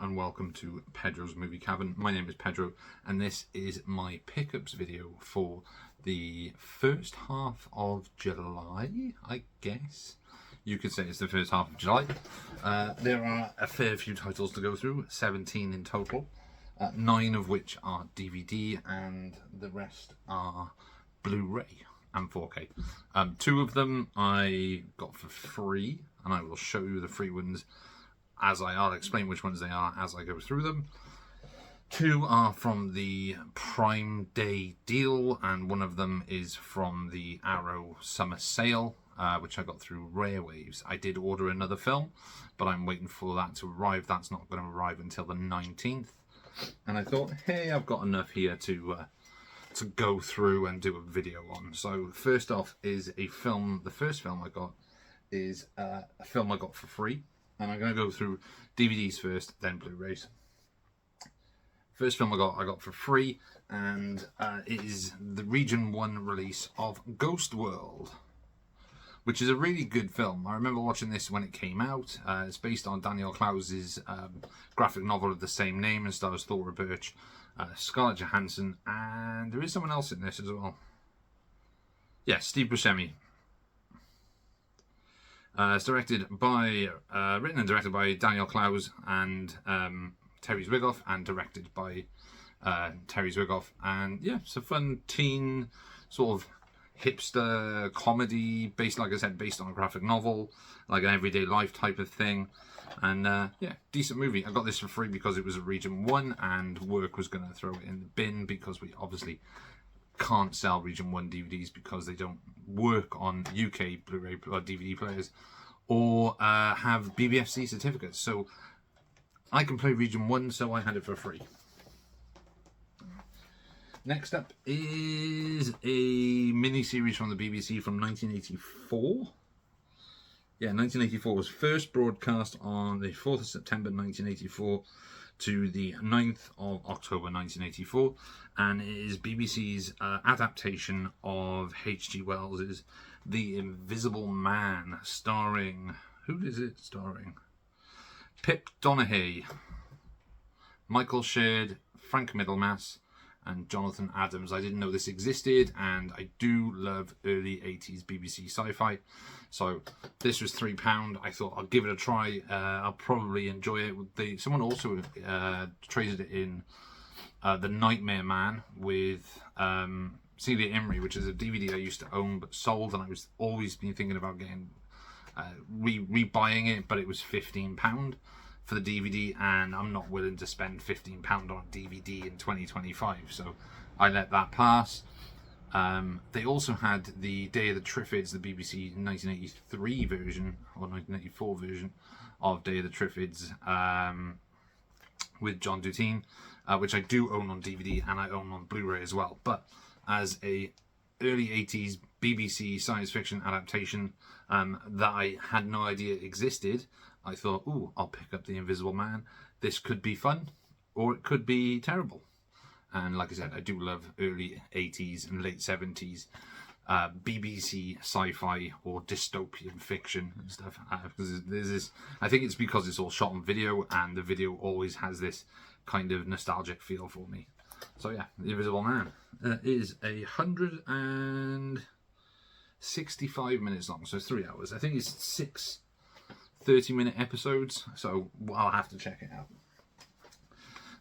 and welcome to Pedro's Movie Cabin. My name is Pedro and this is my pickups video for the first half of July, I guess. You could say it's the first half of July. There are a fair few titles to go through, 17 in total, 9 of which are DVD and the rest are Blu-ray and 4K. 2 of them I got for free and I will show you the free ones as I'll explain which ones they are as I go through them. 2 are from the Prime Day deal, and one of them is from the Arrow Summer Sale, which I got through Rarewaves. I did order another film, but I'm waiting for that to arrive. That's not going to arrive until the 19th. And I thought, hey, I've got enough here to go through and do a video on. So first off is a film. The first film I got is a film I got for free. And I'm going to go through DVDs first, then Blu-rays. First film I got for free, and it is the Region 1 release of Ghostworld, which is a really good film. I remember watching this when it came out. It's based on Daniel Clowes' graphic novel of the same name and stars Thora Birch, Scarlett Johansson, and there is someone else in this as well. Yeah, Steve Buscemi. It's written and directed by Daniel Clowes and Terry Zwigoff, and directed by Terry Zwigoff. And yeah, it's a fun teen sort of hipster comedy based, like I said, based on a graphic novel, like an everyday life type of thing. And yeah, decent movie. I got this for free because it was a Region 1 and work was going to throw it in the bin because we obviously can't sell Region 1 DVDs because they don't work on UK Blu-ray or DVD players or have BBFC certificates. So I can play Region 1, so I had it for free. Next up is a mini-series from the BBC from 1984. Yeah, 1984 was first broadcast on the 4th of September 1984 to the 9th of October 1984, and it is BBC's adaptation of H.G. Wells' The Invisible Man, starring... who is it starring? Pip Donaghy, Michael Sheard, Frank Middlemass, and Jonathan Adams. I didn't know this existed, and I do love early 80s BBC sci-fi. So this was £3. I thought I'll give it a try. I'll probably enjoy it. Someone also traded it in The Nightmare Man with Celia Imrie, which is a DVD I used to own but sold, and I was always been thinking about getting rebuying it, but it was £15 for the DVD, and I'm not willing to spend £15 on a DVD in 2025, so I let that pass. They also had the Day of the Triffids, the BBC 1983 version or 1984 version of Day of the Triffids with John Dutine, which I do own on DVD and I own on Blu-ray as well. But as a early 80s BBC science fiction adaptation that I had no idea existed, I thought, ooh, I'll pick up The Invisible Man. This could be fun, or it could be terrible. And like I said, I do love early 80s and late 70s BBC sci-fi or dystopian fiction and stuff. Because there's this, I think it's because it's all shot on video, and the video always has this kind of nostalgic feel for me. So yeah, The Invisible Man is 165 minutes long, so it's 3 hours. I think it's 6 30-minute episodes, so I'll have to check it out.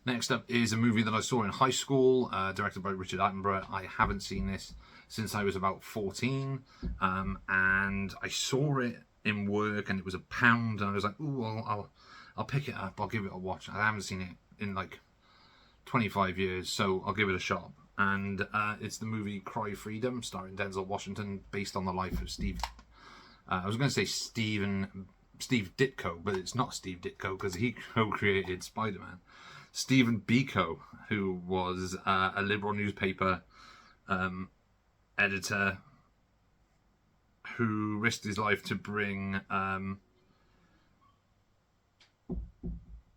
Next up is a movie that I saw in high school, directed by Richard Attenborough. I haven't seen this since I was about 14, and I saw it in work, and it was £1, and I was like, ooh, I'll pick it up, I'll give it a watch. I haven't seen it in like 25 years, so I'll give it a shot. And it's the movie Cry Freedom, starring Denzel Washington, based on the life of Steve. I was going to say Steve Ditko, but it's not Steve Ditko because he co-created Spider-Man. Stephen Biko, who was a liberal newspaper editor who risked his life to bring...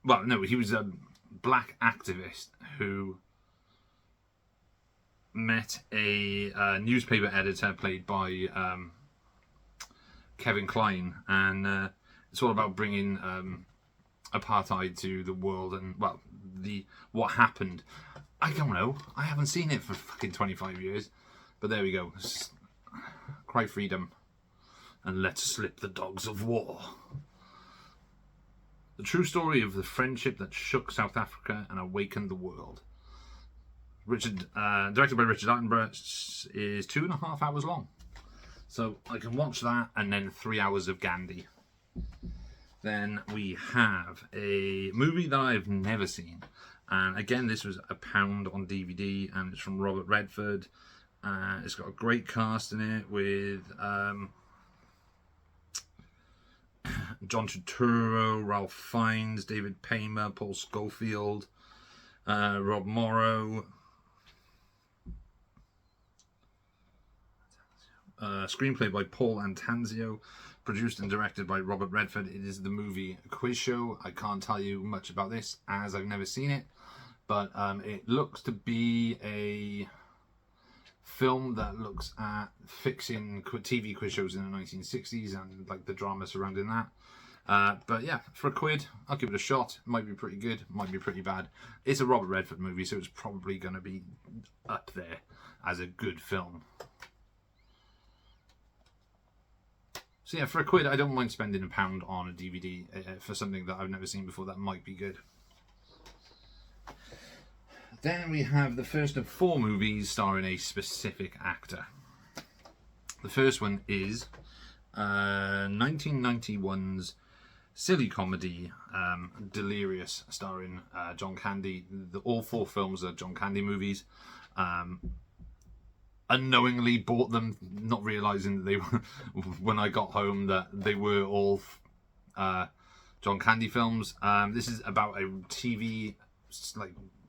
well, no, he was a black activist who met a newspaper editor played by Kevin Kline, and it's all about bringing apartheid to the world and, well, what happened. I don't know. I haven't seen it for fucking 25 years. But there we go. Cry freedom and let slip the dogs of war. The true story of the friendship that shook South Africa and awakened the world. Directed by Richard Attenborough, is 2.5 hours long. So I can watch that and then 3 hours of Gandhi. Then we have a movie that I've never seen. And again, this was £1 on DVD, and it's from Robert Redford. It's got a great cast in it with John Turturro, Ralph Fiennes, David Paymer, Paul Schofield, Rob Morrow. Screenplay by Paul Antanzio, produced and directed by Robert Redford. It is the movie Quiz Show. I can't tell you much about this as I've never seen it, but it looks to be a film that looks at fixing TV quiz shows in the 1960s and like the drama surrounding that. But yeah, for a quid, I'll give it a shot. It might be pretty good, might be pretty bad. It's a Robert Redford movie, so it's probably going to be up there as a good film. So yeah, for a quid, I don't mind spending £1 on a DVD for something that I've never seen before that might be good. Then we have the first of 4 movies starring a specific actor. The first one is 1991's silly comedy Delirious, starring John Candy. All 4 films are John Candy movies. Unknowingly bought them, not realising that they were, when I got home, that they were all John Candy films. This is about a TV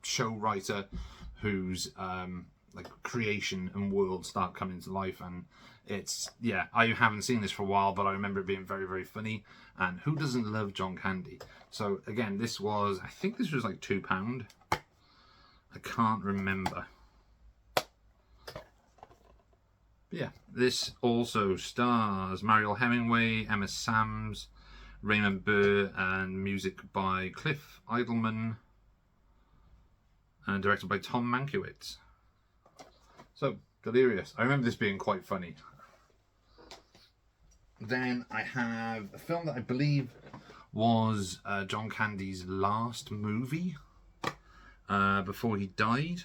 show writer whose creation and world start coming to life, and it's, yeah, I haven't seen this for a while, but I remember it being very, very funny. And who doesn't love John Candy? So again, I think this was like £2. I can't remember. Yeah, this also stars Mariel Hemingway, Emma Sams, Raymond Burr, and music by Cliff Idleman, and directed by Tom Mankiewicz. So, Delirious. I remember this being quite funny. Then I have a film that I believe was John Candy's last movie before he died.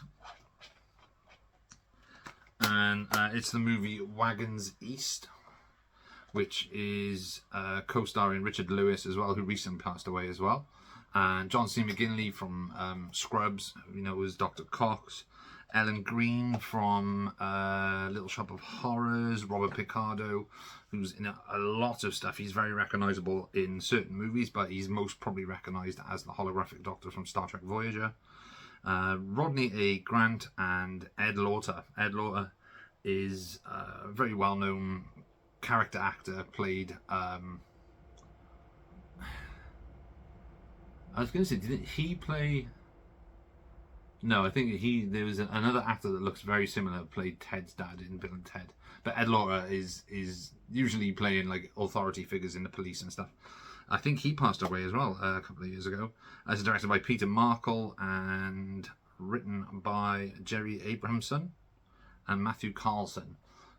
And it's the movie Wagons East, which is co-starring Richard Lewis as well, who recently passed away as well. And John C. McGinley from Scrubs, you know, as Dr. Cox. Ellen Green from Little Shop of Horrors. Robert Picardo, who's in a lot of stuff. He's very recognisable in certain movies, but he's most probably recognised as the holographic Doctor from Star Trek Voyager. Rodney A. Grant and Ed Lotta. Ed Lotta is a very well-known character actor. Played I was going to say, didn't he play? No, I think there was another actor that looks very similar, played Ted's dad in Bill and Ted. But Ed Lotta is usually playing like authority figures in the police and stuff. I think he passed away as well a couple of years ago. It's directed by Peter Markle and written by Jerry Abrahamson and Matthew Carlson.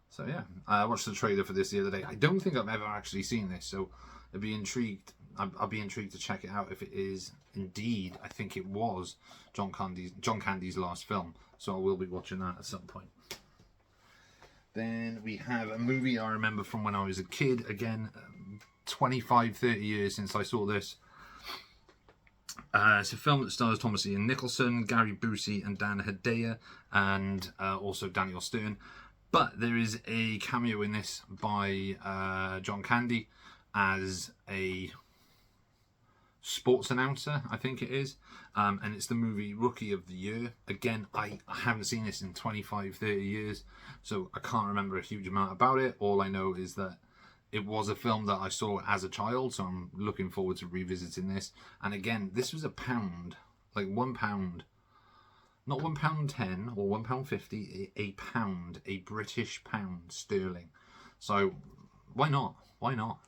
So yeah, I watched the trailer for this the other day. I don't think I've ever actually seen this, so I'd be intrigued. I'll be intrigued to check it out if it is indeed. I think it was John Candy's last film, so I will be watching that at some point. Then we have a movie I remember from when I was a kid. Again, 25, 30 years since I saw this. It's a film that stars Thomas Ian Nicholson, Gary Busey, and Dan Hedaya, and also Daniel Stern. But there is a cameo in this by John Candy as a sports announcer, I think it is. And it's the movie Rookie of the Year. Again, I haven't seen this in 25, 30 years, so I can't remember a huge amount about it. All I know is that it was a film that I saw as a child, so I'm looking forward to revisiting this. And again, this was £1, like £1, not £1.10 or £1.50, a pound, a British pound sterling. So why not? Why not?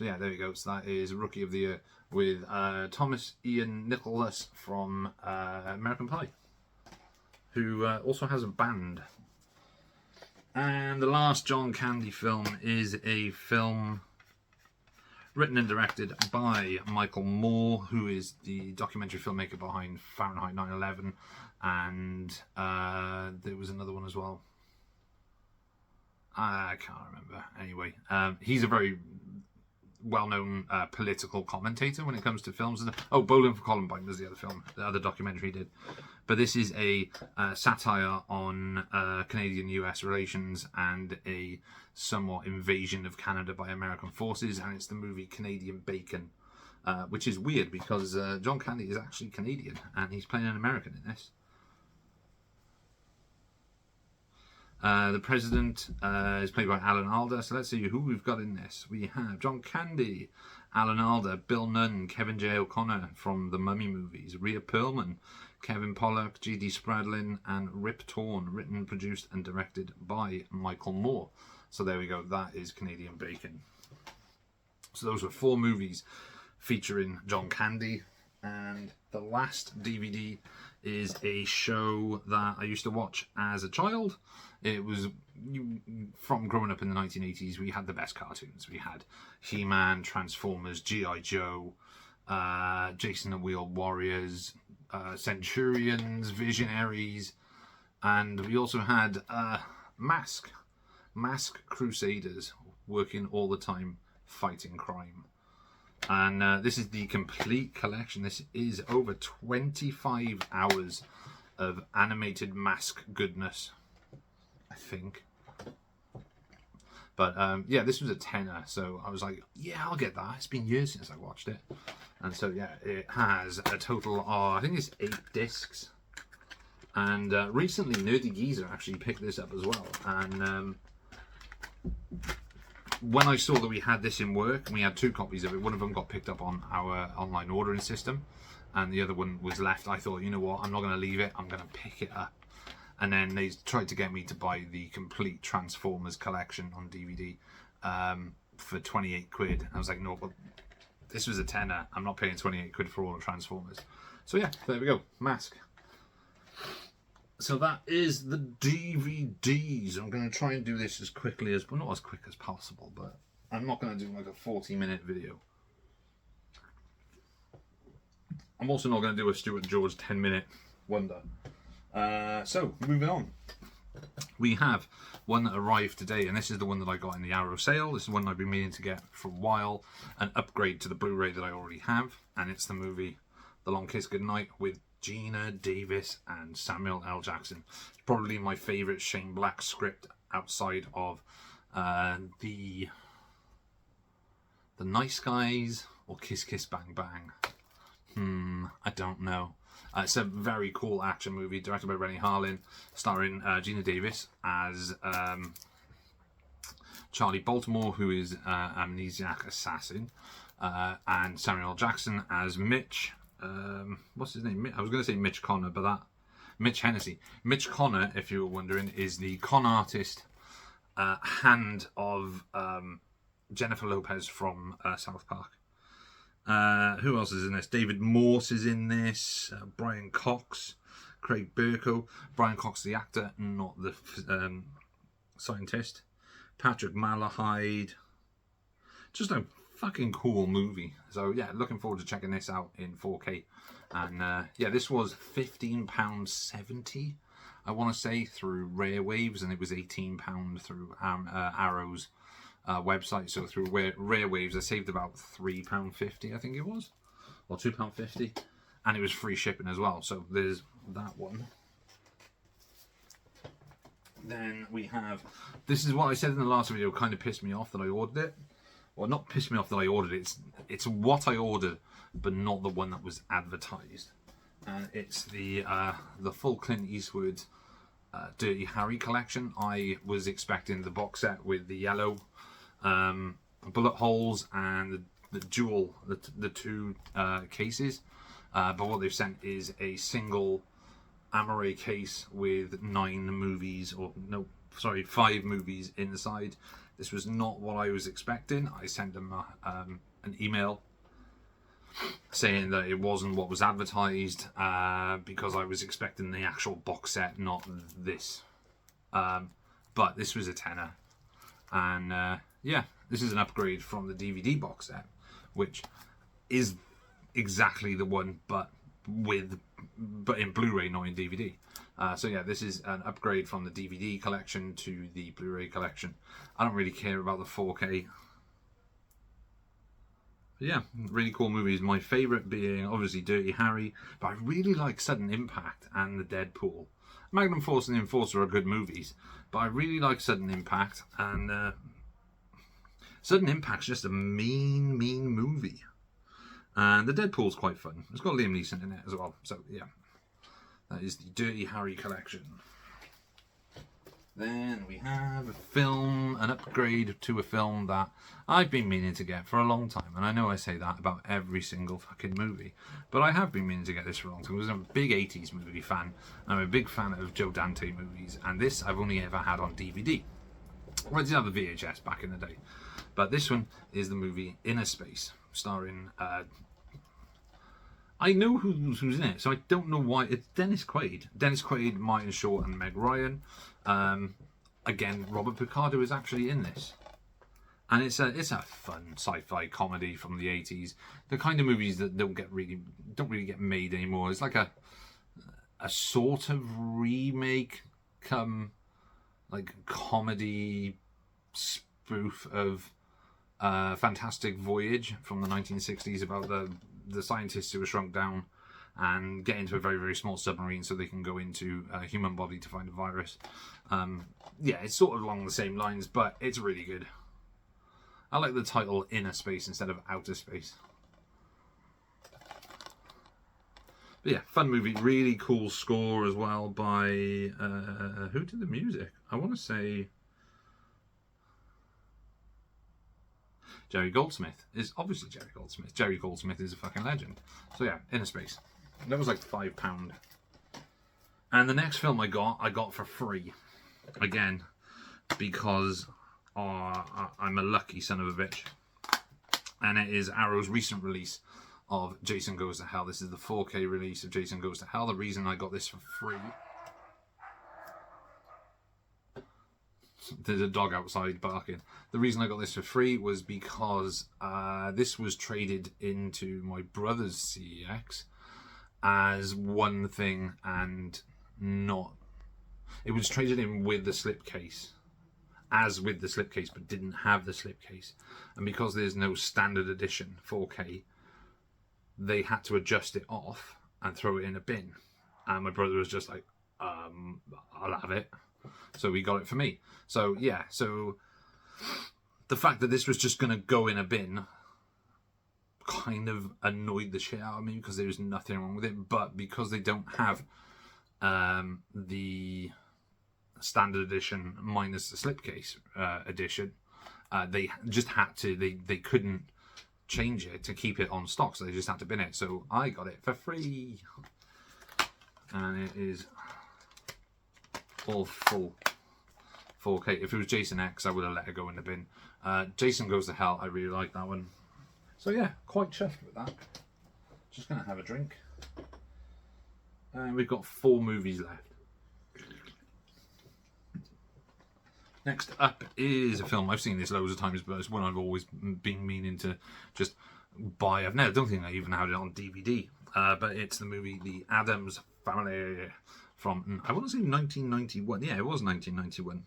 So yeah, there you go. So that is Rookie of the Year with Thomas Ian Nicholas from American Pie, who also has a band. And the last John Candy film is a film written and directed by Michael Moore, who is the documentary filmmaker behind Fahrenheit 9/11, and there was another one as well. I can't remember. Anyway, he's a very well-known political commentator when it comes to films. Oh, Bowling for Columbine was the other film, the other documentary he did. But this is a satire on Canadian-US relations and a somewhat invasion of Canada by American forces, and it's the movie Canadian Bacon, which is weird because John Candy is actually Canadian and he's playing an American in this. The president is played by Alan Alda. So let's see who we've got in this. We have John Candy, Alan Alda, Bill Nunn, Kevin J. O'Connor from the Mummy movies, Rhea Perlman, Kevin Pollak, G.D. Spradlin, and Rip Torn. Written, produced, and directed by Michael Moore. So there we go. That is Canadian Bacon. So those were 4 movies featuring John Candy. And the last DVD is a show that I used to watch as a child. It was, from growing up in the 1980s, we had the best cartoons. We had He-Man, Transformers, G.I. Joe, Jason and Wheel Warriors, Centurions, Visionaries, and we also had Mask Crusaders, working all the time, fighting crime. And this is the complete collection. This is over 25 hours of animated Mask goodness, I think. But yeah, this was a tenner, so I was like, yeah, I'll get that. It's been years since I watched it. And so yeah, it has a total of, I think it's 8 discs. And recently Nerdy Geezer actually picked this up as well. And when I saw that we had this in work, and we had 2 copies of it, one of them got picked up on our online ordering system, and the other one was left. I thought, you know what, I'm not going to leave it, I'm going to pick it up. And then they tried to get me to buy the complete Transformers collection on DVD for 28 quid. I was like, no, but this was a tenner. I'm not paying 28 quid for all the Transformers. So yeah, there we go, Mask. So that is the DVDs. I'm going to try and do this as quickly as, well, not as quick as possible, but I'm not going to do like a 40-minute video. I'm also not going to do a Stuart George 10-minute wonder. So, moving on. We have one that arrived today, and this is the one that I got in the Arrow sale. This is one I've been meaning to get for a while, an upgrade to the Blu-ray that I already have, and it's the movie The Long Kiss Goodnight with Gina Davis and Samuel L. Jackson. It's probably my favourite Shane Black script outside of the Nice Guys or Kiss Kiss Bang Bang. I don't know. It's a very cool action movie directed by Rennie Harlin, starring Gina Davis as Charlie Baltimore, who is amnesiac assassin, and Samuel L. Jackson as Mitch. What's his name? I was going to say Mitch Connor, but Mitch Hennessy. Mitch Connor, if you were wondering, is the con artist hand of Jennifer Lopez from South Park. Who else is in this? David Morse is in this. Brian Cox, Craig Burko. Brian Cox, the actor, not the scientist. Patrick Malahide. Just a fucking cool movie. So yeah, looking forward to checking this out in 4K. And yeah, this was £15.70, I want to say, through Rare Waves, and it was £18 through Arrow's website. So through Rare Waves, I saved about £3.50, I think it was, or £2.50, and it was free shipping as well. So there's that one. Then we have, this is what I said in the last video, kind of pissed me off that I ordered it. Well, not pissed me off that I ordered it. It's what I ordered, but not the one that was advertised. And it's the full Clint Eastwood Dirty Harry collection. I was expecting the box set with the yellow bullet holes and the two cases. But what they've sent is a single Amore case with 9 movies, or no, 5 movies inside. This was not what I was expecting. I sent them an email saying that it wasn't what was advertised because I was expecting the actual box set, not this. But this was a tenner, and yeah, this is an upgrade from the DVD box set, which is exactly the one, but in Blu-ray, not in DVD. So yeah, this is an upgrade from the DVD collection to the Blu-ray collection. I don't really care about the 4K. But yeah, really cool movies. My favourite being obviously Dirty Harry, but I really like Sudden Impact and The Deadpool. Magnum Force and The Enforcer are good movies, but I really like Sudden Impact, and Sudden Impact's just a mean movie. And The Deadpool's quite fun. It's got Liam Neeson in it as well. So yeah, that is the Dirty Harry collection. Then we have a film, an upgrade to a film that I've been meaning to get for a long time. And I know I say that about every single fucking movie, but I have been meaning to get this for a long time. I was a big 80s movie fan. I'm a big fan of Joe Dante movies, and this I've only ever had on DVD. Well, I did have the VHS back in the day. But this one is the movie Inner Space, starring... I know who's in it, so I don't know why. It's Dennis Quaid. Dennis Quaid, Martin Short, and Meg Ryan. Again, Robert Picardo is actually in this. And it's a fun sci-fi comedy from the 80s. The kind of movies that don't really get made anymore. It's like a sort of remake like comedy spoof of Fantastic Voyage from the 1960s about the scientists who were shrunk down and get into a very, very small submarine so they can go into a human body to find a virus. Yeah, it's sort of along the same lines, but it's really good. I like the title Inner Space instead of Outer Space. But yeah, fun movie. Really cool score as well by... who did the music? I want to say... Jerry Goldsmith. Is obviously Jerry Goldsmith. Jerry Goldsmith is a fucking legend. So yeah, Inner Space. That was like £5. And the next film I got for free. Again, because I'm a lucky son of a bitch. And it is Arrow's recent release of Jason Goes to Hell. This is the 4K release of Jason Goes to Hell. The reason I got this for free... There's a dog outside barking. The reason I got this for free was because this was traded into my brother's CEX as one thing and not... It was traded in with the slipcase, as with the slipcase, but didn't have the slipcase. And because there's no standard edition 4K, they had to adjust it off and throw it in a bin. And my brother was just like, I'll have it. So he got it for me. So yeah, so the fact that this was just going to go in a bin kind of annoyed the shit out of me because there was nothing wrong with it. But because they don't have the standard edition minus the slipcase edition, they just had to, they couldn't change it to keep it on stock, so they just had to bin it. So I got it for free. And it is all full 4K. If it was Jason X, I would have let it go in the bin. Jason Goes to Hell, I really like that one. So yeah, quite chuffed with that. Just going to have a drink. And we've got 4 movies left. Next up is a film. I've seen this loads of times, but it's one I've always been meaning to just buy. I don't think I even had it on DVD. But it's the movie The Addams Family from, I want to say 1991. Yeah, it was 1991.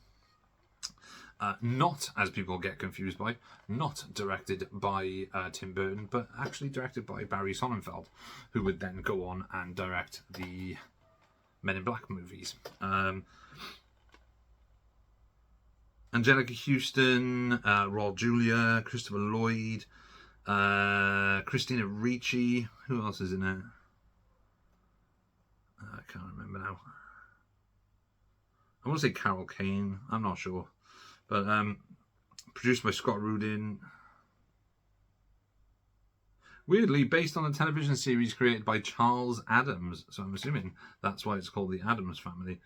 Not, as people get confused by, not directed by Tim Burton, but actually directed by Barry Sonnenfeld, who would then go on and direct the Men in Black movies. Angelica Houston, Raul Julia, Christopher Lloyd, Christina Ricci. Who else is in it? I can't remember now. I want to say Carol Kane. I'm not sure. But produced by Scott Rudin. Weirdly, based on a television series created by Charles Addams. So I'm assuming that's why it's called The Addams Family.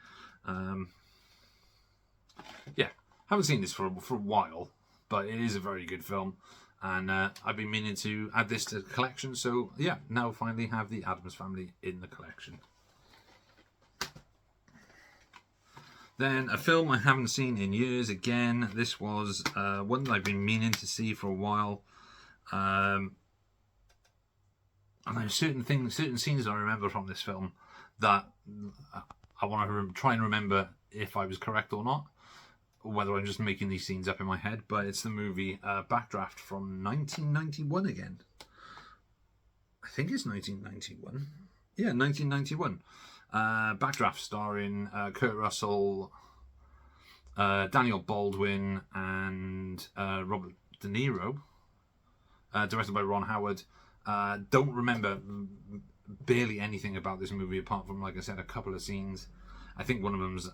yeah, haven't seen this for a while, but it is a very good film. And I've been meaning to add this to the collection. So, yeah, now finally have the Addams Family in the collection. Then a film I haven't seen in years. Again, this was one that I've been meaning to see for a while. And there's certain scenes I remember from this film that I want to try and remember if I was correct or not, or whether I'm just making these scenes up in my head. But it's the movie Backdraft from 1991 again. I think it's 1991. Yeah, 1991. Backdraft starring Kurt Russell, Daniel Baldwin, and Robert De Niro. Directed by Ron Howard. Don't remember barely anything about this movie apart from, like I said, a couple of scenes. I think one of them's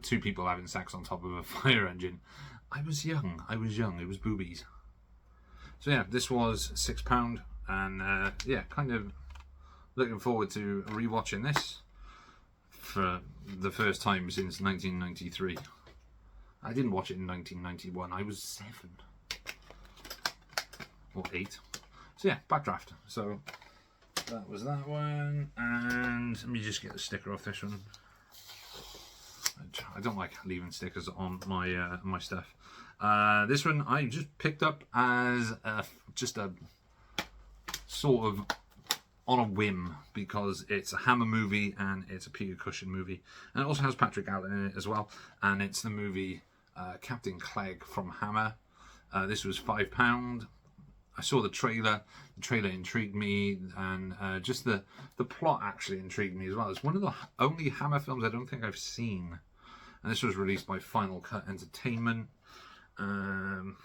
two people having sex on top of a fire engine. I was young. It was boobies. So yeah, this was £6, and yeah, kind of looking forward to rewatching this for the first time since 1993. I didn't watch it in 1991. I was 7 or 8. So yeah, Backdraft. So that was that one, and let me just get the sticker off this one. I don't like leaving stickers on my my stuff. This one I just picked up as just a sort of on a whim because it's a Hammer movie and it's a Peter Cushing movie, and it also has Patrick Allen in it as well. And it's the movie Captain Clegg from Hammer. This was £5. I saw the trailer. The trailer intrigued me, and just the plot actually intrigued me as well. It's one of the only Hammer films I don't think I've seen, and this was released by Final Cut Entertainment, and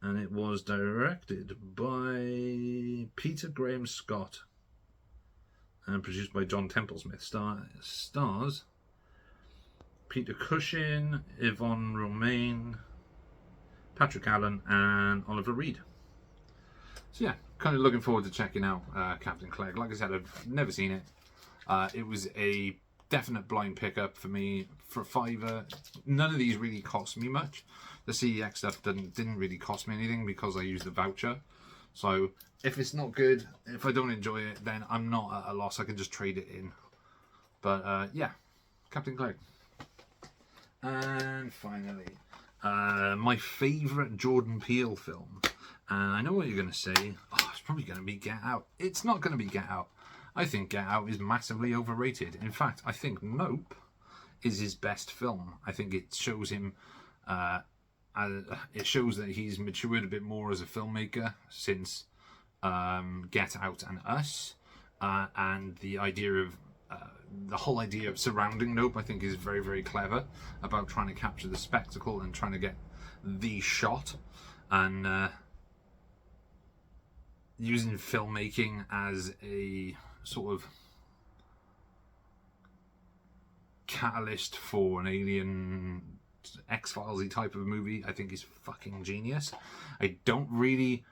it was directed by Peter Graham Scott and produced by John Templesmith. Stars Peter Cushing, Yvonne Romaine, Patrick Allen, and Oliver Reed. So yeah, kind of looking forward to checking out Captain Clegg. Like I said, I've never seen it. It was a definite blind pickup for me for £5. None of these really cost me much. The CEX stuff didn't really cost me anything because I used the voucher. So if it's not good, if I don't enjoy it, then I'm not at a loss. I can just trade it in. But yeah, Captain Clegg. And finally, my favourite Jordan Peele film. And I know what you're going to say. Oh, it's probably going to be Get Out. It's not going to be Get Out. I think Get Out is massively overrated. In fact, I think Nope is his best film. I think it shows him... it shows that he's matured a bit more as a filmmaker since Get Out and Us. And the idea of... the whole idea of surrounding Nope, I think, is very, very clever about trying to capture the spectacle and trying to get the shot, and using filmmaking as a sort of catalyst for an alien X-Files-y type of movie, I think is fucking genius. I don't really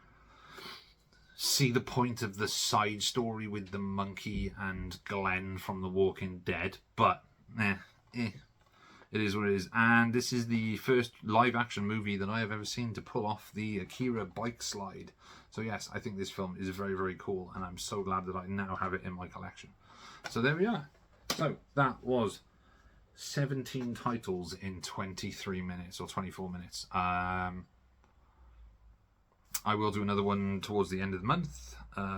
see the point of the side story with the monkey and Glenn from The Walking Dead, but it is what it is. And this is the first live-action movie that I have ever seen to pull off the Akira bike slide. So yes, I think this film is very, very cool, and I'm so glad that I now have it in my collection. So there we are. So that was 17 titles in 23 minutes or 24 minutes. I will do another one towards the end of the month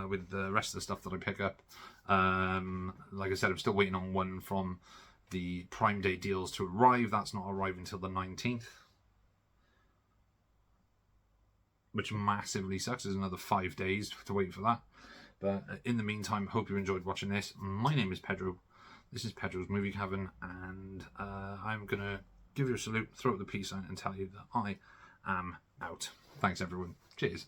with the rest of the stuff that I pick up. Like I said, I'm still waiting on one from the Prime Day deals to arrive. That's not arriving until the 19th. Which massively sucks. There's another 5 days to wait for that. But in the meantime, hope you enjoyed watching this. My name is Pedro. This is Pedro's Movie Cavern, and I'm going to give you a salute, throw up the peace sign, and tell you that I am out. Thanks, everyone. Cheers.